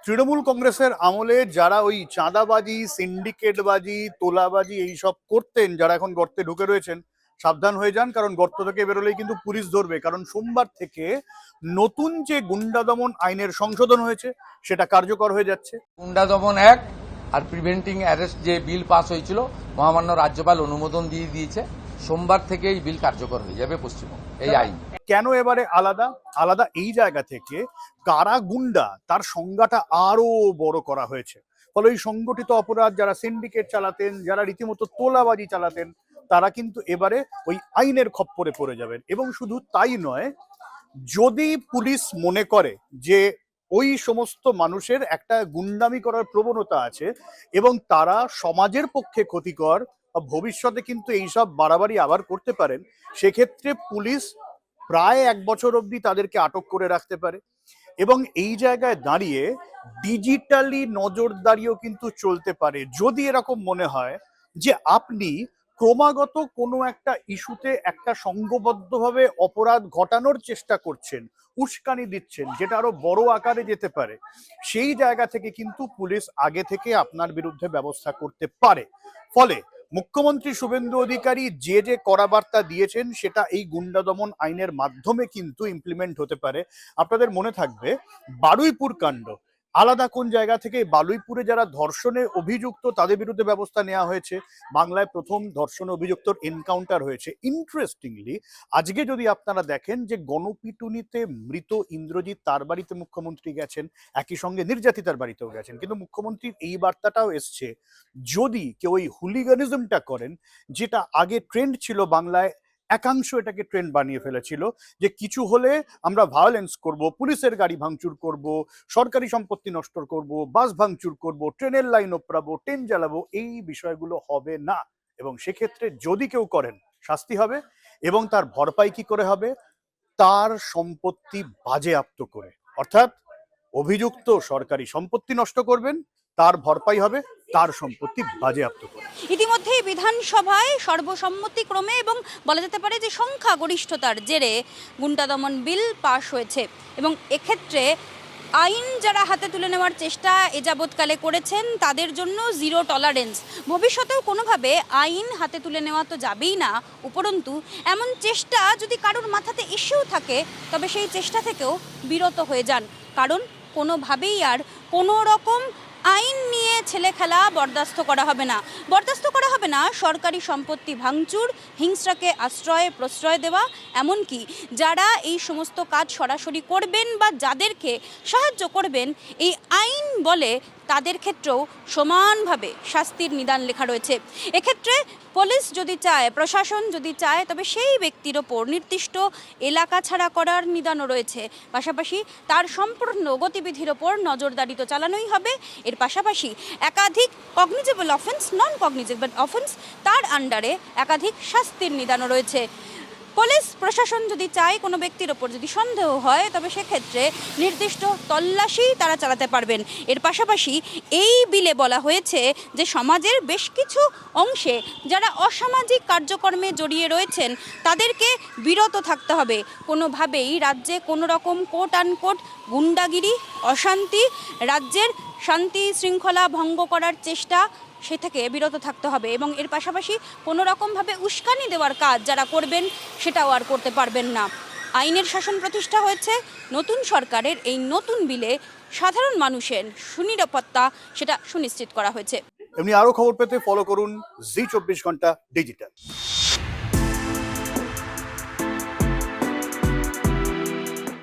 তৃণমূল কংগ্রেসের আমলে যারা ওই চাঁদাবাজি, সিন্ডিকেটবাজি, তোলাবাজি এইসব করতেন, যারা এখন গর্তে ঢুকে রয়েছেন, সাবধান হয়ে যান। কারণ গর্ত থেকে বেরোলেই কিন্তু পুলিশ ধরবে। কারণ সোমবার থেকে নতুন যে গুন্ডা দমন আইনের সংশোধন হয়েছে সেটা কার্যকর হয়ে যাচ্ছে। গুন্ডা দমন অ্যাক্ট আর প্রিভেন্টিং অ্যারেস্ট যে বিল পাস হয়েছিল, মহামান্য রাজ্যপাল অনুমোদন দিয়ে দিয়েছে। সোমবার থেকে এই বিল কার্যকর হয়ে যাবে পশ্চিমবঙ্গ। এই আইন কেন এবারে আলাদা আলাদা এই জায়গা থেকে কারা গুন্ডা তার সংজ্ঞাটা আরো বড় করা হয়েছে। ফলে ওই সংগঠিত অপরাধ, যারা সিন্ডিকেট চালাতেন, যারা রীতিমতো তোলাবাজি চালাতেন, তারা কিন্তু এবারে ওই আইনের খপ্পরে পড়ে যাবেন। এবং শুধু তাই নয়, যদি পুলিশ মনে করে যে ওই সমস্ত মানুষের একটা গুন্ডামি করার প্রবণতা আছে এবং তারা সমাজের পক্ষে ক্ষতিকর, ভবিষ্যতে কিন্তু এইসব বাড়াবাড়ি আবার করতে পারেন, সেক্ষেত্রে পুলিশ প্রায় 1 বছর অবধি তাদেরকে আটক করে রাখতে পারে। এবং এই জায়গায় দাঁড়িয়ে ডিজিটালি নজরদারিও কিন্তু চলতে পারে। যদি এরকম মনে হয় যে আপনি ক্রমাগত কোনো একটা ইস্যুতে একটা সংঘবদ্ধভাবে অপরাধ ঘটানোর চেষ্টা করছেন, উস্কানি দিচ্ছেন, যেটা আরো বড় আকারে যেতে পারে, সেই জায়গা থেকে কিন্তু পুলিশ আগে থেকে আপনার বিরুদ্ধে ব্যবস্থা করতে পারে। ফলে মুখ্যমন্ত্রী শুভেন্দু অধিকারী যে কড়া বার্তা দিয়েছেন সেটা এই গুন্ডা দমন আইনের মাধ্যমে কিন্তু ইমপ্লিমেন্ট হতে পারে। আপনাদের মনে থাকবে বারুইপুর কাণ্ড, আলাদা কোন জায়গা থেকে বারুইপুরে যারা ধর্ষণে অভিযুক্ত তাদের বিরুদ্ধে ব্যবস্থা নেওয়া হয়েছে। বাংলায় প্রথম ধর্ষণে অভিযুক্তর এনকাউন্টার হয়েছে। ইন্টারেস্টিংলি আজকে যদি আপনারা দেখেন যে গণপিটুনিতে মৃত ইন্দ্রজিৎ, তার বাড়িতে মুখ্যমন্ত্রী গেছেন, একই সঙ্গে নির্যাতিতার বাড়িতেও গেছেন, কিন্তু মুখ্যমন্ত্রীর এই বার্তাটাও এসছে, যদি কেউ ওই হুলিগানিজমটা করেন, যেটা আগে ট্রেন্ড ছিল বাংলায়, একাংশ এটাকে ট্রেন্ড বানিয়ে ফেলেছিল, যে কিছু হলে আমরা ভায়োলেন্স করব, পুলিশের গাড়ি ভাঙচুর করব, সরকারি সম্পত্তি নষ্ট করব, বাস ভাঙচুর করব, ট্রেনের লাইন ওপরাবো, ট্রেন জ্বালাবো, এই বিষয়গুলো হবে না। এবং সেক্ষেত্রে যদি কেউ করেন শাস্তি হবে। এবং তার ভরপাই কি করে হবে? তার সম্পত্তি বাজেয়াপ্ত করে। অর্থাৎ অভিযুক্ত সরকারি সম্পত্তি নষ্ট করবেন, তার ভরপাই হবে তার সম্পত্তি বাজেয়াপ্ত করে। ইতিমধ্যেই বিধানসভায় সর্বসম্মতিক্রমে এবং বলা যেতে পারে যে সংখ্যাগরিষ্ঠতার জেরে গুন্ডা দমন বিল পাশ হয়েছে। এবং এক্ষেত্রে আইন যারা হাতে তুলে নেওয়ার চেষ্টা এ যাবৎকালে করেছেন তাদের জন্য জিরো টলারেন্স। ভবিষ্যতেও কোনোভাবে আইন হাতে তুলে নেওয়া তো যাবেই না, উপরন্তু এমন চেষ্টা যদি কারোর মাথাতে এসেও থাকে তবে সেই চেষ্টা থেকেও বিরত হয়ে যান। কারণ কোনোভাবেই আর কোনো রকম আইন নিয়ে ছেলে খেলা বরদাস্ত করা হবে না। বরদাস্ত করা হবে না সরকারি সম্পত্তি ভাঙচুর, হিংস্রাকে আশ্রয় প্রশ্রয় দেওয়া, এমনকি যারা এই সমস্ত কাজ সরাসরি করবেন বা যাদেরকে সাহায্য করবেন এই আইন বলে তাদের ক্ষেত্রেও সমানভাবে শাস্তির নিদান লেখা রয়েছে। এক্ষেত্রে পুলিশ যদি চায়, প্রশাসন যদি চায়, তবে সেই ব্যক্তির ওপর নির্দিষ্ট এলাকা ছাড়া করার নিদানও রয়েছে। পাশাপাশি তার সম্পূর্ণ গতিবিধির ওপর নজরদারি তো চালানোই হবে। এর পাশাপাশি একাধিক কগনিজেবল অফেন্স, নন কগনিজেবল অফেন্স, তার আন্ডারে একাধিক শাস্তির নিদানও রয়েছে। পুলিশ প্রশাসন যদি চায়, কোনো ব্যক্তির ওপর যদি সন্দেহ হয়, তবে সেক্ষেত্রে নির্দিষ্ট তল্লাশি তারা চালাতে পারবেন। এর পাশাপাশি এই বিলে বলা হয়েছে যে সমাজের বেশ কিছু অংশে যারা অসামাজিক কার্যক্রমে জড়িয়ে রয়েছেন তাদেরকে বিরত থাকতে হবে। কোনোভাবেই রাজ্যে কোনো রকম কোট আনকোট গুন্ডাগিরি, অশান্তি, রাজ্যের শান্তি শৃঙ্খলা ভঙ্গ করার চেষ্টা, সে থেকে বিরত থাকতে হবে। এবং এর পাশাপাশি কোনো রকমভাবে উস্কানি দেওয়ার কাজ যারা করবেন সেটাও আর করতে পারবেন না। আইনের শাসন প্রতিষ্ঠা হয়েছে নতুন সরকারের এই নতুন বিলে। সাধারণ মানুষের সুনিরাপত্তা সেটা সুনিশ্চিত করা হয়েছে। এমনি আরো খবর পেতে ফলো করুন জি 24 ঘন্টা ডিজিটাল।